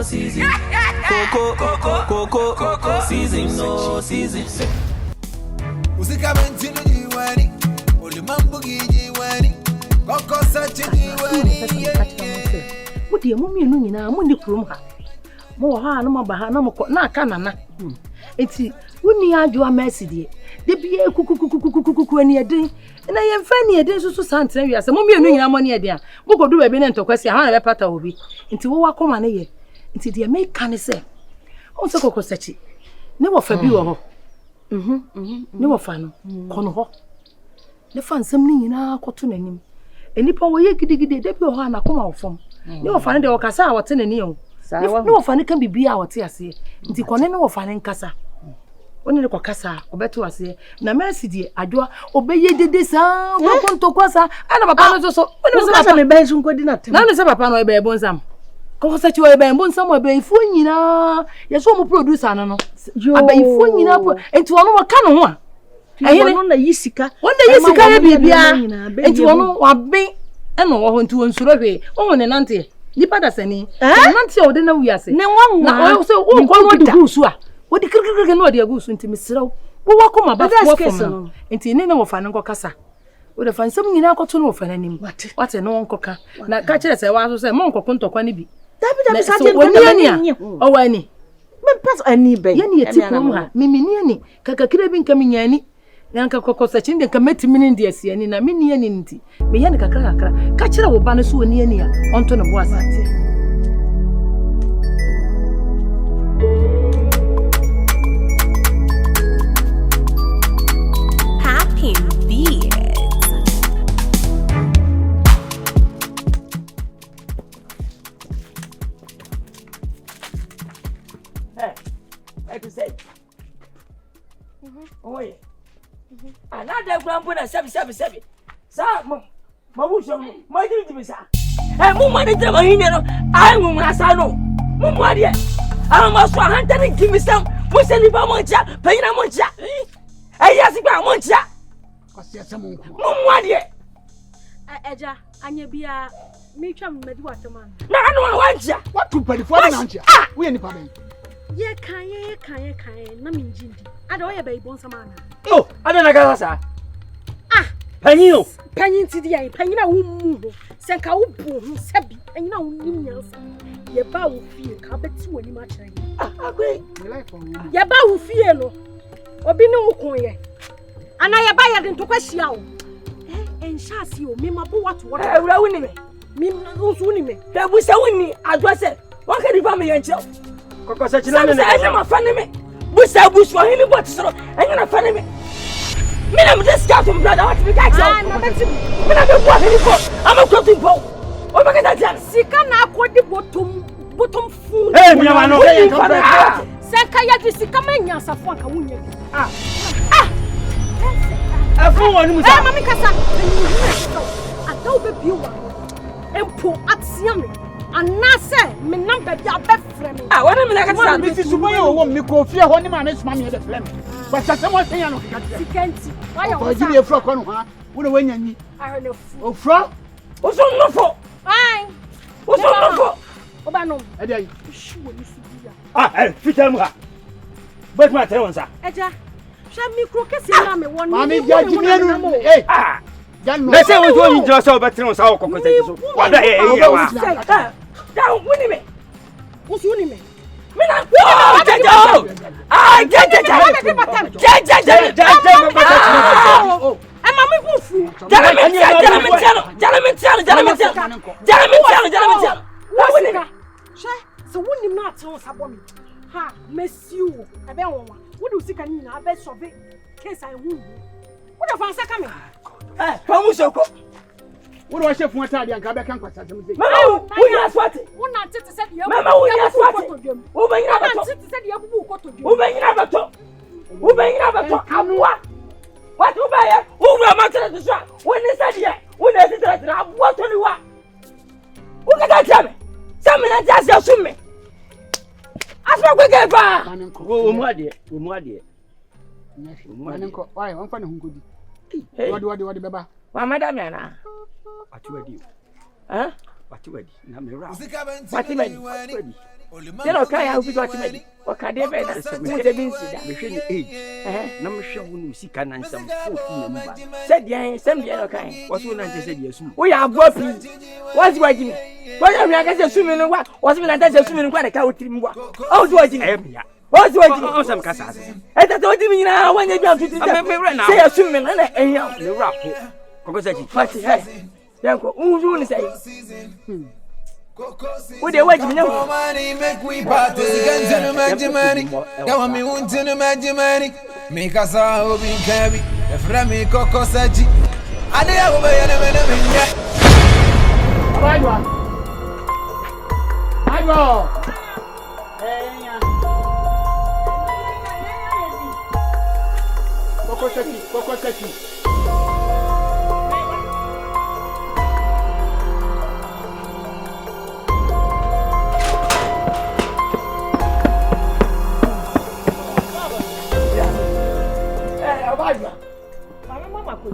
season. Coco season, no season. Usika mentino jiwani, ulimambo gijiwani, Kɔkɔsɛkyi jiwani. Mudi mummy no nyina mo ni kurom ha. Mo ha na maba ha na mo na aka nana. Enti woni adwo amasi de. De bia kukukukukukuku ani eden. Na yemfa ni eden so santre wiase. Mummy no nyina mo ne eden a. Mo godu ba bi ne ntokwasi ha na be pata obi. Enti wo wakoma ne ye. Enti de make kan se. On se Kɔkɔsɛkyi. Ne wo fa bi wo ho. Ne wo fa no. Kono ho. Ne fa nsam ni nyina koto nanim. Enipa wo ye gidigide de bi wo ha na koma wo fom. Ne wo fa ne de wo kasa a wote nani o. Ne wo fa ne kan bibia a wote ase. Nti kone ne wo fa ne nkasa. Oni ne kokasa obeto ase. Na mercy die adwa obeye dede sa wo konto kwasa. Ana papa no so. Oni se papa me ben so nkodi na tem. Na me se papa no e be bonsam. Kɔkɔsɛkyi wo e be bonsam e be ifo nyina. Ye so mo producer no no. Aba ifo nyina po. Enti wono wo ka no ho a. Ehene no na yisika. Wona yisika ye bibia. Enti wono wabe eno wo ho nti won suro hwe. Wo ne nante. Nipa da sani. Nante o de na wiase. Ne nwanwa. Na o se wo ko no de gusu a. Wo di kirikiriki no de gusu nti misiraw. Wo wakoma ba fo fo. Nti ne wo fa ne nkokasa. Wo de fa nsam nyina akoto no wo fa nanim. Wate no nkoka. Na ka kire se wa so se mo nkoko ntokwa ne bi. Dabi sa je woni ani. O wani. Me pass ani be. Ye ne yeti kom ha. Mimini ani. Kaka kire bi nka minyani. Nyanka Kɔkɔsɛkyi de nka metimi ndi asi ani na meni ani nti. Me ye ne kakra kakra. Ka kire wo ba no so woni ani a. Onto ne bo asate. Happy beats. Hey, like you said. Oh yeah. Another grandpa na sebi. Sa mabuso mo didi sa. Eh mo ma de ma hinne no. Ai mo na sa no. Mo mo ade. Ah ma so hanta ni give me some. Mo se ni ba mo ntia, panyina mo ntia. Eh yasi gba mo ntia. Kwase ase mo nko. Mo mo ade. Eja anya bia me twa mmadi watama. Na anu wa ntia. Watu padifo na ntia. Wo ye nipa ben. Ye kan na minjindi. Ada o ye bai bon sama na. Oh, ada na ga sa. Panyin ti di ai panyina wo mu ho. Senka wo bu ho sabi. Panyina wo nim nyansa. Ye ba wo fie ka beti woni ma kire. Agwe. Ye ba wo fie no. Obi ne wo kon ye. Ana ye ba ye de ntokwasia wo. Ensha si o me mabo what. Ewura woni me. Me nso woni me. Da bu se woni adwase. Won ka di ba me ye nche. Kɔkɔsɛkyi na me. Anya ma fa ne me. Busa buswa hini bot soro. Anya na fa ne me. Me na me just got from brother. What me ka tell? Na beti. Me na be bua hini bo. Am a cotton bo. O ma ka da jam. Sika na akodi bottom fu. Hey, me ma no. Seka ya di sika ma nyansa fo aka wunye. Afu wonu mu sa. Mami kasa. Ada o be biwa. Empo atia me. Anase me number bi abefrɛ me. Wana me na ka sa. Me si sumo ye wo me ko fie ho ni ma me suma me de frɛ me. Ba sa se mo sen ya no ka kire. Sikanti. Why you? O ji e fro ko no ha. Wo na wanya nyi. Ahwe fu. O fro? O so no fo. Ai. O so no fo. Oba no. E dey. Shu wo ni su bia. Fitam ha. But ma tell onsa. Eja. Hwa micro kesi na me won. Mami ja ji me anu. Eh. Janu. Me say wo so yin jira so betre onsa wo Kɔkɔsɛkyi so. Wada wa. Da woni me. Wo su ni me. Me na jaja. Mami bufu. Jala. So woni na atun sabo mi. Ha, mesiu. Ebe wonwa. Wo do sika ni na abe sobe. Case I hu. Wo do fan saka me. Pamu soko. Wo do chef won tade anka be kan kwasa sem sei. Mama, wo ya swate. Wo na tete se de. Mama, wo ya swate. Wo be nyina bato. Tete se de abubu koto dwom. Wo be nyina bato. Amwa. What wo ba ya? Wo bra ma tere so. Wo ni se de. Wo na se tere abuwa to ni wa. Wo ka ta tame. Sam na ta se so me. Asma kwe ke fa. Wo mu ade. Manenko, why won fa ne hunkodi. Wadi beba. Wa madam ya na. Ati wadi. Wati na me ra. Wati bedi. Tell okay how we got me. Okay, dey be na se me dey bin sida. Me hwe ni age. Na me hwe wo no sika na nsam 14 na mba. Said dey, sem dey okay. Wasu na nte se dey asu. We are go pi. What's what you? What you are going to sue me no wa? What's me na dey sue me no kwa dey ka otiri mwa. Oh, what you? What's what you? On some kasa. E ta to di mi na when you jump to the. Say assume me na ehia. Me rap. Kɔkɔsɛkyi. Fati hai. Yanko, unju ni say. Wo dey wait me na. Money make we party. Ganjanu majimani. Kawa mi untinu majimani. Mi kasa obi kabi. Efra mi Kɔkɔsɛkyi. Ade ya wo be ya na me na me. Kwadwo. Kwadwo. Kɔkɔsɛkyi.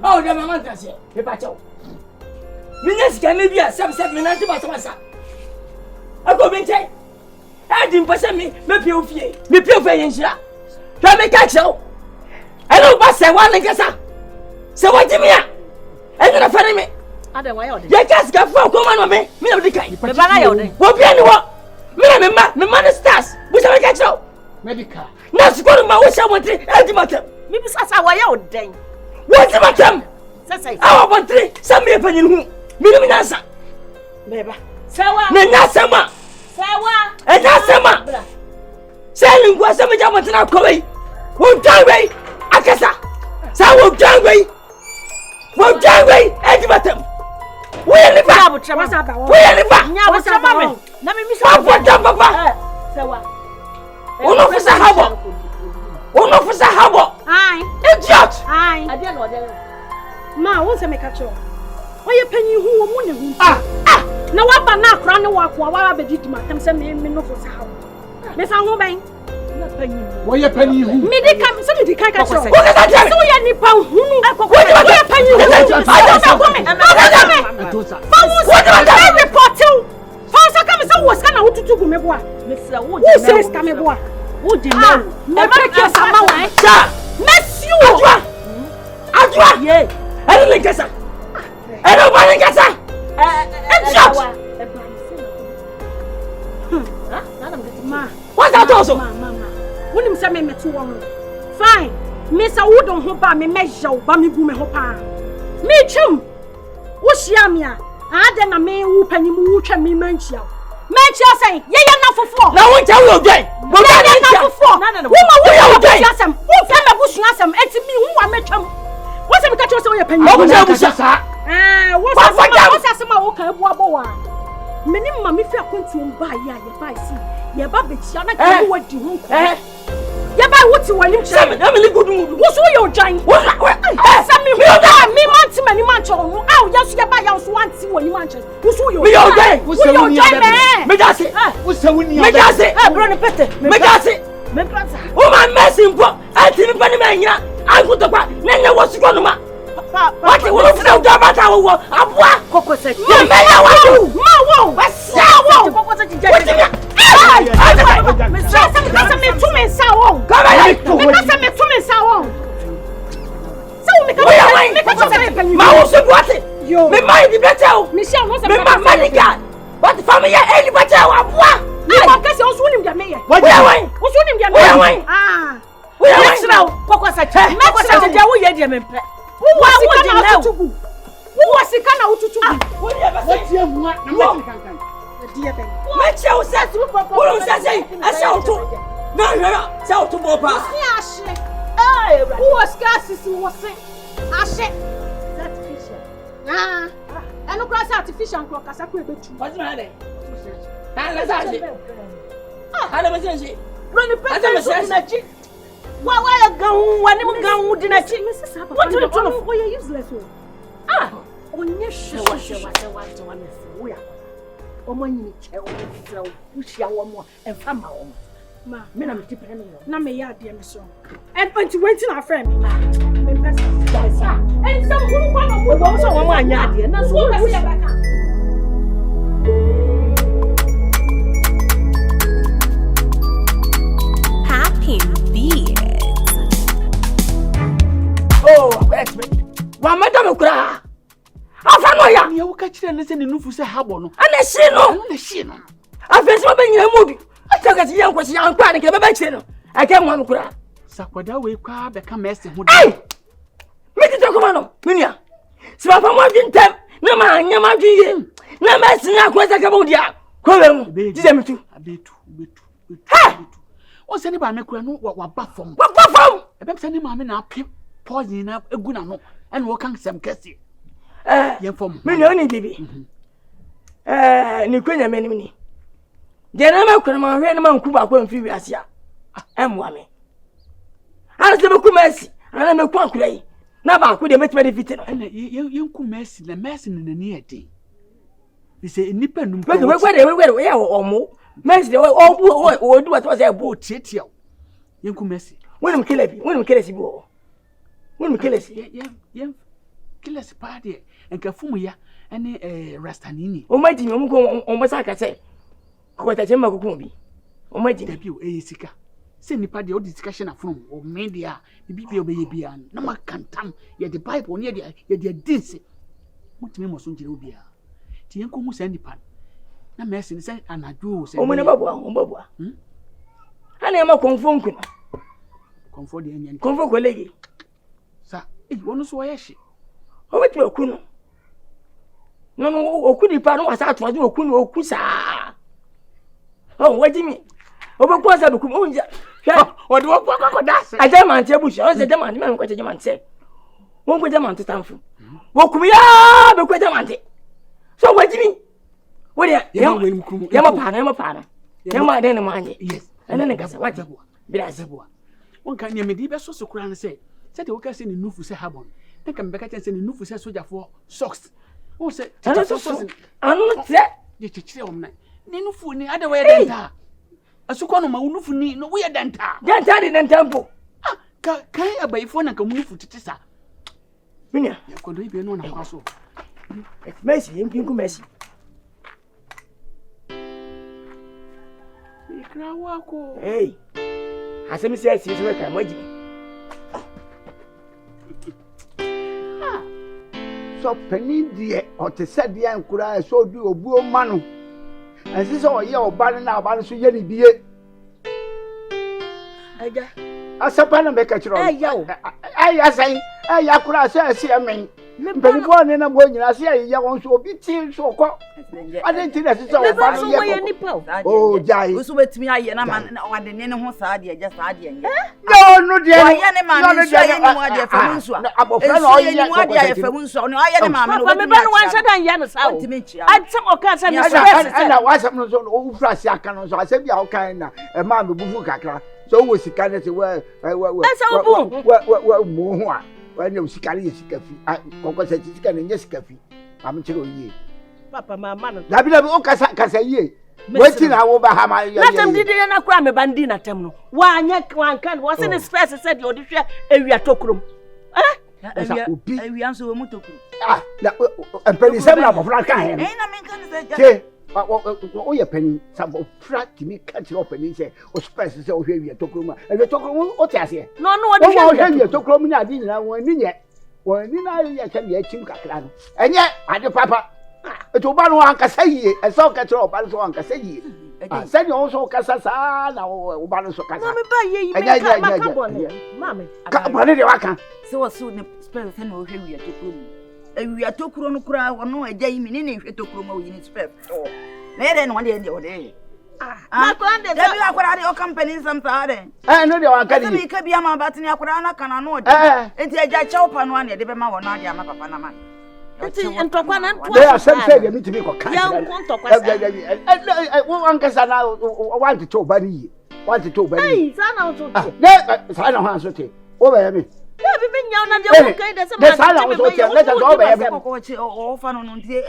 Oh, the mama does it. Paper chow. Minutes can maybe a some 7 minutes about myself. I go in take. I didn't pass me, maybe you fear. Me pure in shop. Try me catch you. I don't pass a one and Nkansah. So what do you mean? I'm going to find me. I don't want You just got from come on me. Me of the kind. the bag. What be anyone? Me man stars. Which I catch you. Medical. Now, school my wish I want to ultimatum. Maybe that's how I out then. What's the matter? Say, I want 3. Some me opinion who? Me answer. Beba. Serwaa. Me nasema. Serwaa. Nasema. Selling was some jam na kowe. Wo dangwe akasa. Sa wo dangwe. Wo dangwe edibatem. Wo ye lifa. Wo ye lifa. Nya wo sama me. Na me mi so. Papa. Serwaa. Ono fusa habo. Ono fusa habo. Ai. Idiot. Ai. Ade na ode. Ma, won se me ka cho. Oye panyi hu wo mu ne hu. Na wa ba na akra ne wa ko wa ba didi matam se me no fusa habo. Me fa ho ben. Na panyi. Wo ye panyi hu. Me de kam se me di kan ka cho. Wo ka ta tell. So ye nipa hunu. Wo ye panyi hu. Fa report you. Fa sa kam se wo ska na wututu gu me boa. Me fra wo de. Wo se ska me boa. Wo de na. Me break your sama wa. Sa. Monsieur. Adwa. Ye. I don't Nkansah. I don't want Nkansah. Idiot. Ma. What's that also? Mama. Wonim say me meto wo ho. Fine. Me say wo don ho ba me measure ba me gu me ho pa. Me twem. Wo hia me a. Ade na me wo panyim wo twa me manchia. Manchia say ye na fofo. Na won tell you again. Wo na fofo. Wo ma wo ya asem. Wo fa me busu asem eti mi wo wa metwam. Wo say me ka twa say wo ye panyim. Wo say busu. Wo say asem a wo ka ebu abo wa. Menim ma me fi akontuom ba ya ye ba si. Ye ba be chia na ke wo di ho ko. Ye ba wo ti wanim chia. Na me li gudu mudu. Wo so ye ojan. Asem mi manti mani mancho no. Ah, ye so ye ba ya so anti wani mancho. Wo so ye ojan. Me ojan. Wo ye ojan me. Me just Wo se woni me just bro ne pete. me just Me plasa. o ma messing mpo. Anti ni pani me nyina. Agutokwa. Na nya wo siko no ma. What you want to do about our war? Abwa Kɔkɔsɛkyi. You may have one. Ma wo. Sawo. Kɔkɔsɛkyi What jɛ. you Me say me tu me sa wo. Come on. Me say me tu me sa wo. So me ka me ka say panyi. Ma wo so what? Yo. Me mind the better. Me shall no say. Me ma maniga. What family any better abwa. Me wa ka say osu nim dia me ye. What you want? Osu nim dia me. Ah. We are Next round Kɔkɔsɛkyi. Kɔkɔsɛkyi je wo ye dia me pɛ. Wo sika na ututugu. Wo sika na ututugu. What you ever say? Tie hu na me kankan. Die ben. Make sure say wo say I shout to. No. Shout to Boba. Si ahye. Eh, wo sika sisi wo se. Ahye. Artificial. Ah. Eno kra say artificial kro kasa kro ebetu. What's my name? Let's say. Hala me say. Run the president. Wa gawu wani mu gawu dinachi. What do you do? Oh, you useless. Onye hwe wo ya. Omo nyi che wo frɛ wo hia wo mo emfa ma wo. Ma, me na me ti pere me yo. Na me ya ade me so. And 2020 na frɛ me. Me pesa. And some who kwa no wo so wo anya ade na so wo se ya baka. chire ne se ne nufu se habo no. Ana she no. Afenso be nyina mobi. Ataka ti yanko si yankwa ne ke be chire no. Aka nwa no kura. Sakwada we kwa be ka mess ho. Ai! Meti to kuma no. Minia. Si papa mo adwintem. Na ma anya ma dwiye. Na ma sinya ko saka bo dia. Ko we mu. Dide mitu. Abetu. Ha! O se ni ba me kura no wa ba fom. Wa ba fom. Ebe se ni maame na apim poison na egu na no. And wo kan sem kese. Yen fom. Minia oni bibi. Ni kwenya menim ni. Je na ma kura ma hwe na ma nku ba ko mfi wi ase a. Emwa me. Ara se be ku Messi. Ana me ku akura yi. Na ba ku de metima de fiti no. Ana yen ku Messi na Messi na ni ede. Bi se nipa num ko. We ya omo. Messi de o du what was e bo tietia. Yen ku Messi. Wonum kelebi bi wo. Wonum kelesi. Yen kelesi pa de enka fumu ya ene rastanini. O maji mi o ko o mo saka se. Ko ta chema ko bi. O maji da bi o sika. Se nipa de o discussion afunu o media bibi obeye bia na makantam ye the bible ne ye de dinse mutime mo so ngire obia ti yen ko hu se nipa na Messi se anadwo se o mo ne babua ana e ma konfo nkuna konfo de enyen konfo kolegi sa wonu so ye hye o beti okunu no okuni pa no asa atwa okunu okusa o wajimi o be kwa sa be kuma onja o de wo kwa das aja man te bushi o se de man me ko te man te won ko de man te tamfu wo kuma ya be ko de man te so wajimi wo de ya ma pa na ya ma de ne manje yes ene ne kasa waje bila zebua won kan ne me di be so so kura ne se te wo ka se ne nufu se habon na kan be ka se ne nufu se soja for socks o se anu te ye chichire omna ne nufu ni ada we denta asuko no ma nufu ni no we denta de denta mpo kai abaifo na ka nufu titisa minia ya kodo ibe no na kwaso Messi yinku Messi ikra wako asemi se asi se ka maji so pani die o te se die nkura so du obuo ma no ansi so ye oba na aba so ye ni bie aja asapa na be ka chiro ya sai ya kura so asi amen mpani ko ne na bo nyina se ya won so obi ti so ko adenti na se so oba no ye oh jai so betimi aye na man wade ne ho saa de ja saa de nye no de aye ne ma no so aye ni mo de famu nso abofra na oye ni mo de famu nso no aye ne ma me no me ba no wan shadan ya no saa otimi chia atsem o ka sa ni na wasam no so o fra si aka no so asem bia o kan na e ma me bufu kakra so wo sika ne se wa mo ho a wa ne sika le sika fi Kɔkɔsɛkyi sika ne nye sika fi am chiro yie papa mama no labi o kasa yie weti na wo ba ha ma na tem didi na kura me bandi na tem no wa anya wan kan wo se ne space said you de hwe awia tokrom awia nso wo mutokuru na empeni sem na bofra kan he na me kan se o ye pani sabo fra kimi kan ti openi se o space se o hwe awia tokrom awia tokrom o ti ase no o de hwe awia tokrom ni adi nyina won ni nye won ni na ye kan ye chim kakra no enye ade papa eto ba no ankasa yie eso ka tro ba so ankasa yie sani o so kasa sa na o ba no so kasa no me ba ye yi me ka makabone mame ka ba ne de waka se wo so ne spell se na o hwe awia tokrom awia tokro no kura wono agya yi me ne hwe tokrom o yi ni spell na ye de no de o de na kwande da bi akwara de o company sampa de no de waka di me ka bi ama batini akwara na kana no de enti agya chawpa no ane de be ma wono ade ama papa na man enti entokwa na nto they are some say they meet me ko kan ya ntokwa sa wo ankasa na want to ba ni want to ba ni sana o to ne sana ho anso te o ba ya me ya bi me nya na de wo kai de se ma sana o so te let us o ba ya me ko chi o fa no ntie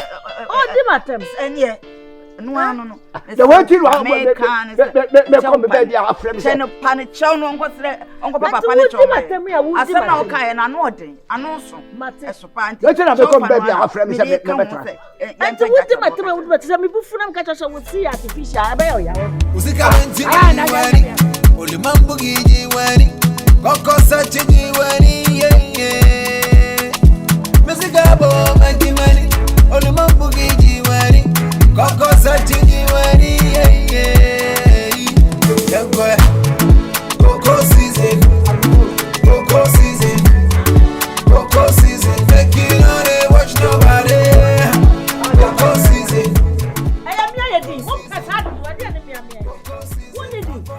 o di matem enie no ano no the way to me come be dia afrem se no pane chow no onko papa pane chow asem na o kai na no odin ano so eso pa anti let na be come be dia afrem se me betra anti wuti matem wuti matem me bufu na mka chacha wuti artificial aba yo ya usika menti wani ole mambo giji wani Kɔkɔsɛkyi wani musika bo menti wani ole mambo giji touching you any Coco season, Coco season, Coco season. Make you know they watch nobody. Coco season. I am here. What has happened? What did I do? What did you do?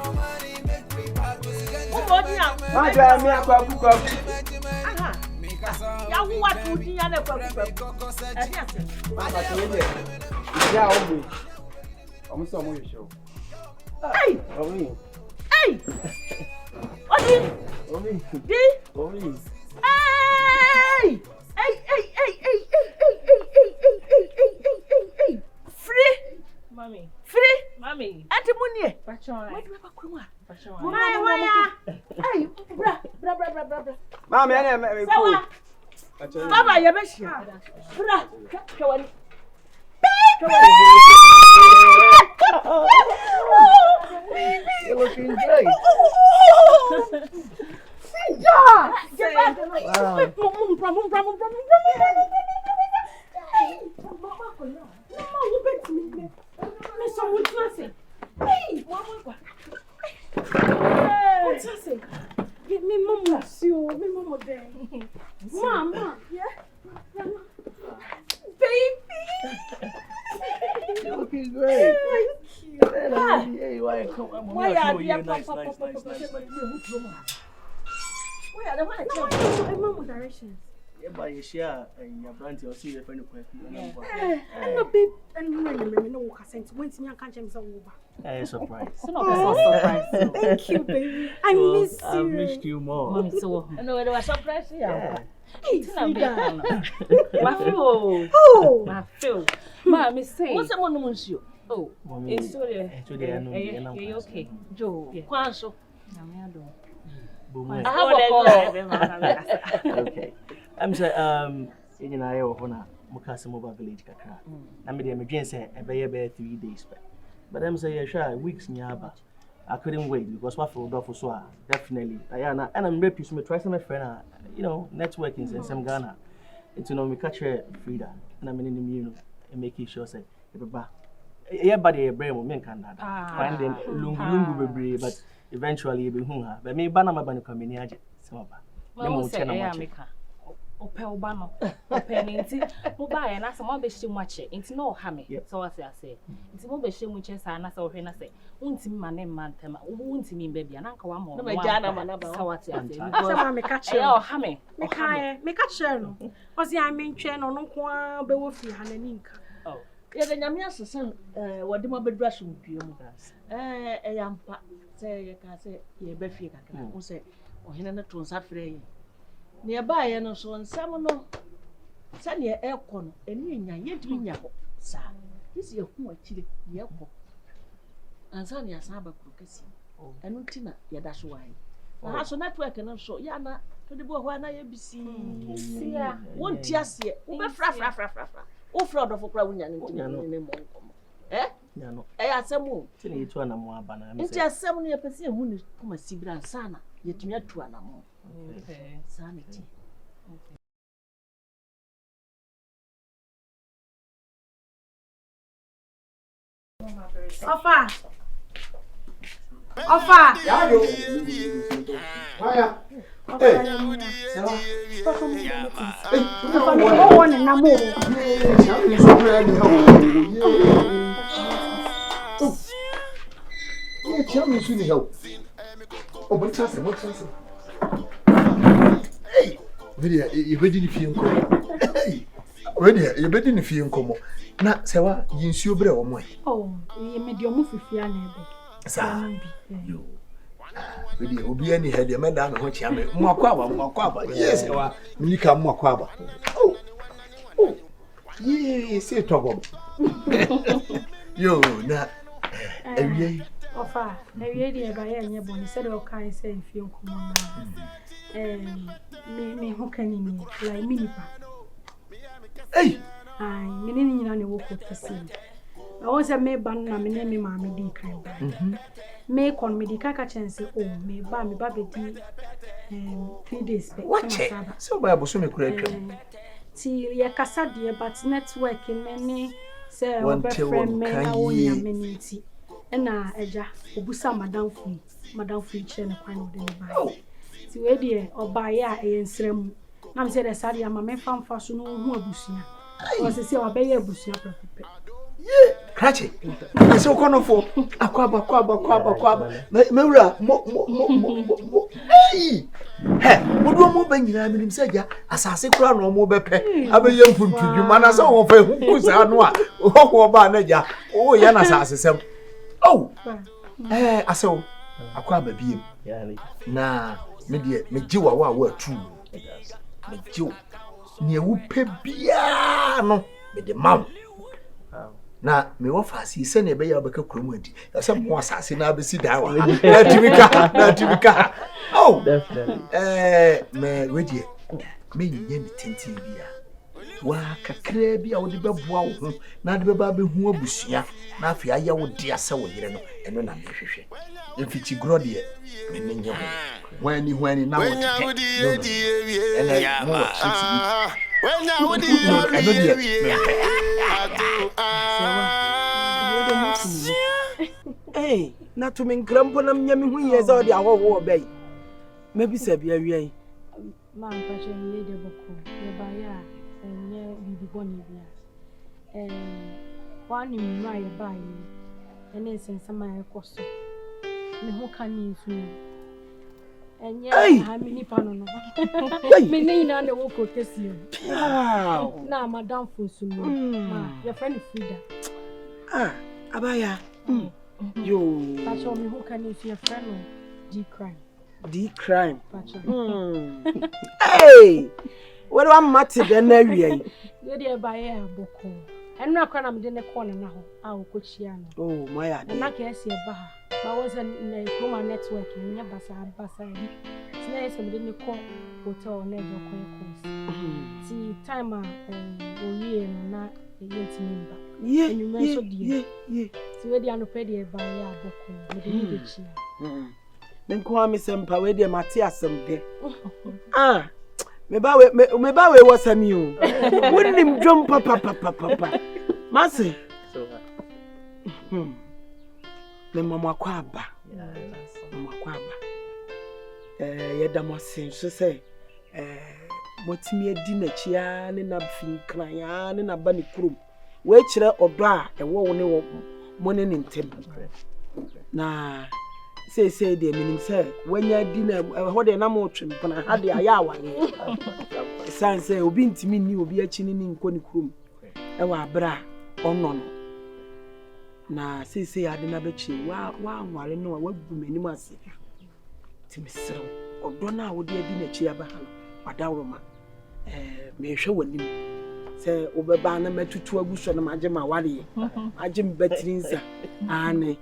What did you do? Ya who what to do? Ya never go. I'm so much show. Hey! Hey! Odi! Omi. Di! Omi. Hey! Hey! Free! Mommy. Free! Mommy. Ati munye! Bachon. What do you kuruma? Bachon. Why? Hey! Bra. Mama, I am Serwaa. Baba, you be sure. Bra. Kawani. You're looking great. Mama, yeah? Baby! You're looking great. Hey, why come? Why are you nice. Why are the one directions? Yeah, but you share and your brand, you'll see if any question. I'm not big and no consent. When you can't change the over. Hey, surprise. Surprise. Thank you, baby. I miss you. I missed you more. Mommy, so. No, it was surprise. Yeah. Hey, Frida. My feel. Mommy, say. What's the one wants you? Oh, it's so there. You're okay. Joe. Kwanso. I Okay. I'm saying, in I own Mukasa mobile village. I made a dream say a bear 3 days. But I'm saying, sure, weeks nearby. I couldn't wait because what for Dolph so definitely. And I'm very pleased to try some friend, networking in some Ghana. It's me catch Frida, and I'm in the immune and making sure say, everybody a brain will make that. Find them lungu be but eventually you be hunga. But me banana ban come in here. Well, say, Obano, Penny, Mobile, and I some be she watch it. It's no hammy. So as I say, it's more be she which is an answer when I say, won't my name man, won't me baby, and Uncle Wamo. No, Jana, so what I say, I'm a catcher. Oh, hammy, make a channel. Was the I mean channel no one be with you, Hananinka. Oh, yeah, the Yamias son, what the mobile brush with you. A young pa say, you can say, ye beefy, who say, or Hena to Safray. Nearby, and so on some send your aircon, and you yet me, sir. This is your poor chili, yellow. And son, your Saba Crocassy, and Utina, ya dash wine. Perhaps a network and also Yana to the boy when I be seen. Won't just yet, oh, fraud of a crown in the eh? No, I ask some more. Tell you to an more banana. It's just 7 years per se, who is come a Sibra Sana, yet me to an amor. Sanity. Offer. You didn't feel you didn't feel come. Na Serwaa, you ensure bread or more. Oh, you made your move if you are never. Sir, you will be any head, your madam, what you have more quabba. Yes, you come more quabba. Oh, yes, say trouble. You, not every day. Offer, every day by any bonnet said all kinds of film come on. Me who can in me like Minipa. Hey, I meaning in a walk of the sea. I was a may ban na me name Maame din kan ba. Me kon me di kaka chance oh me ba me ba be 3 days back. What? So by boso me kura twa. Ti ya kasa de but network me Say friend me na wonya me nti. Na eja obusa madam fu che ne kwan de ba. Ti we de oba ya ensrem. Na me say the sade ama me famfa so no hu abusua. O se se obeye abusua pepepe. Krache. Ese okonofo akwaba. Mewura mo. Hey! He, wodo mo ba nyina minim seja asase kura no mo bepe. Abeye mpuntudwuma na se wo fa hu sa no a. Wo ba na ja. O ya na asase sem. Oh! Aso akwaba biem. Na me de me giwa wa tu. Me giw. Ne wu pe bia no me de mam. Na me wo fasi se na be ya beka kromu adi se mo asase na abesi dan wa na tibika oh definitely me wedi me nye me tenti bia wa kakra bia wo de beboa wo ho na de beba be hu abusua na afi aya wo de ase wo yire no eno na me hwehwe emfiti gro de me nye ho wani na wo de ene mo Hey, na to me nkrampo na nyame hu ye za odi awowo obey. Maybe se bia wi Ma npa che ye de boko. Ye ba ya enye bibi boni bia. Wani mwa ye ba ye. Ene sensama ye koso. Me ho kan nsu. Enye ha mi nipa no no. Me nei na na wo ko kesi. Na madam funsu no. Ma your friend Frida. Abaya. Yo. Pacho me who can if your friend D crime. Hey. What am mati den na wi You dey buy boko. Enu akwa na me de ne corner na ho. A wo ko chia no. Oh, my ya. Na ka esi e ba ha. Ba was na Chroma network nya basa bi. Na esi me de ne call hotel na ejo ko. Ti time owie na yenti member. Yeah. Si we di anopedi e ba ya boko. Me de ni de chia. Den ko am sempa we de mate asem de. Me ba we wasami o. Wonim dwom papa. Mase. Me mama kwa aba. Mama kwa aba. Ye da mo sin so say motimi adi na chia ne na finkran ya ne na ba ne kurum. We kire odo a ewo wo ne wo mo ne ntem. Na say de minim say wanya di na ho de na mo twem pana ha de aya awale san say obi ntimi ni obi achi ni nko ni kurom e wa abra onno no na say ade na bechi wa anwale no wa gu manim ase timisiro odo na wo de adi na chi aba ha wadawroma me hwe wanim say obeba na matutu aguso na maje ma wale aje mbatirinsa ane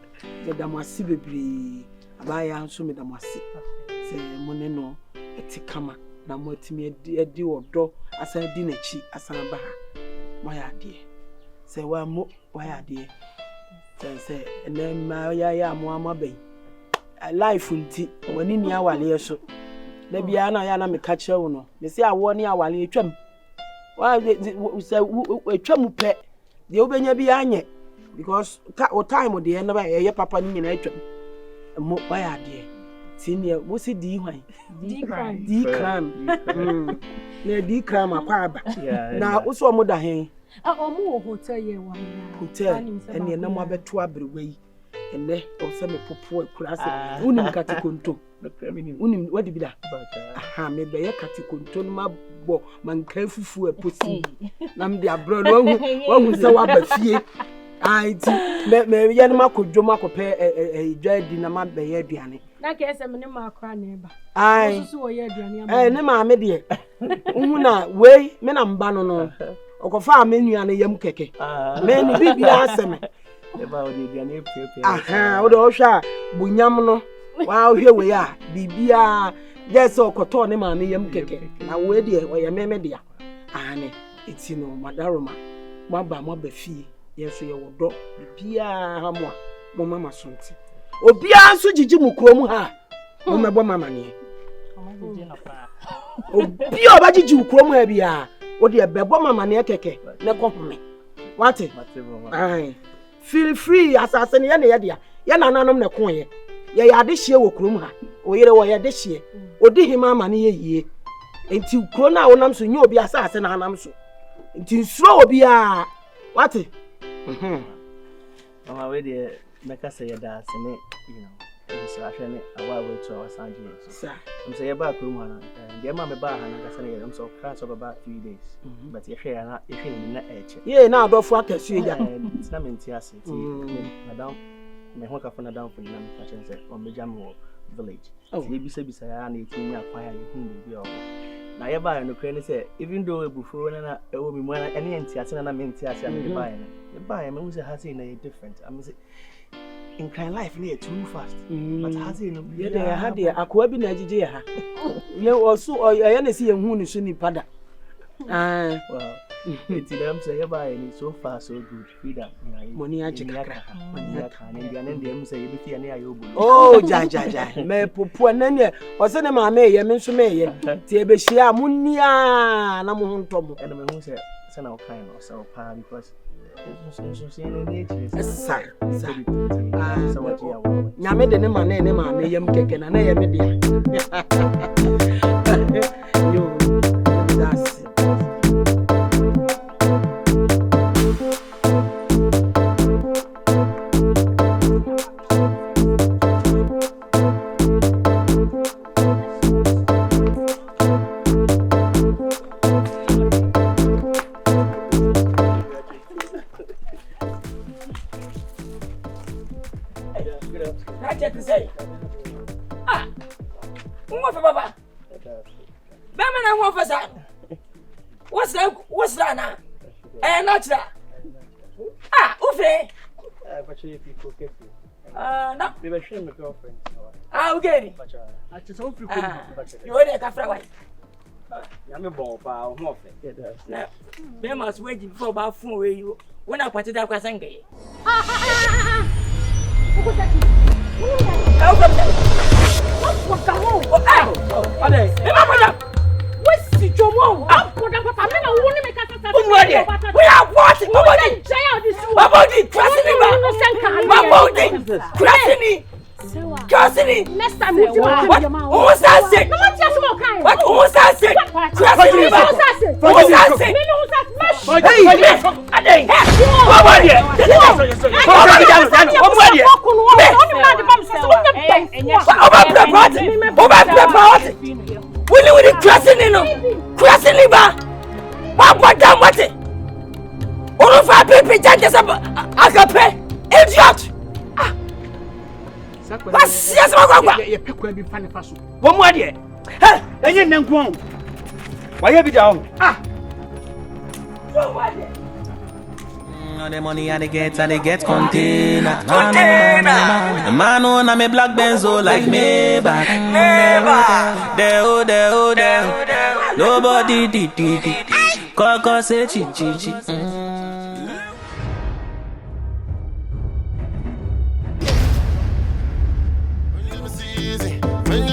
de damasi bebre abaya nso me damasi se mone no etikama na motimi edi odo asan di nachi asan ba ha moya de se wa mo waya de se ene ma ya mo amaben life nti wani ni awale so na bia na ya na me ka kire wo no me se awo ni awale etwam wa se etwam pe de obenya bi anye because time de na ba ye papa ni nyina etwam mo waya de senior wo si di hwan D crime na D crime akwa aba na wo so mo da hen omo hotel ye wa hotel ene na mo abeto abrewe ene o se me popo kurase unim katikonto unim wadi bida aha me be ye katikonto no mabo manka fufu eposi na me de abro no wahu se wa ba fie aiti me ye no makodwo makope edwa di na mabe ye aduane na ka ese me ne makra na eba ai so ye aduane ama ne maame de hu na we me na mba no okofa amenu ne yam keke me ni bibia aseme eba o de aduane pepe aha o de o hwa bunyam no wa hwe we a bibia yes okoto ne maame yam keke na we de o ye meme de ane iti no madaroma maba fie yeso ye wodo bibia ha mo a mo mama sonti obia nso jiji mu krom ha mo mebo mama ne obia oba jiji mu krom ha bia o de bebo mama ne keke ne ko home What? Aye. Feel free assassin ya na ya dia. Ya na nanom na kon ye. Ya ya de hye wo krom ha. O yere wo ya de hye. Odi hima ma ne ye. Enti kro na wonam so nye obi asase na anam so. Enti nsuro obi a. What? Mama we dey make us say that you know. So actually awa we to our San Diego. Sir. I'm say about krom ha na. Dey ma me ba ha na ka say I'm so class of about 3 days. But you share na eche. Yeah, na adofo akasu ya. It's na menti ase. Madam me ho ka fo na down for na me ka say on Bejam village. So you be say ya na etimi akwan ya hu bi o. Na ye ba no kre ni say even though ebufo na ewo mi mu na ene enti ase na menti ase na be ba ya na. Ye ba ya me hu say ha say na different. I mean say in kind life near too fast. But has he no? Yeah, they had the aqua be Nigeria. You also, or I only see a moon is in pada. Well, it's them say about so far so good. Freedom. Money, I check. And them say you be near you. Oh, Jaja, me poor nene, or send him a may, I mention me, Tebeshia Munia, Namun Tom, and the moon said, send our kind or so, because. Nyame de ne ma na me yam keke na yam de yo that's What's that now? Not that. Ufe. No. We were sharing my girlfriend. Okay. I just hope you You want a cafra? I'm a ball, pal. Now, they must wait for about 4 where you when I put it up as angry. Next time what? Who's that sick? What? Who's that sick? Yes, you pick where you find a person. One more year. Hey, and you don't go. Why you be down? The money I get container. The man on me black benzo like me back. There. Nobody did. Kɔkɔsɛkyi. When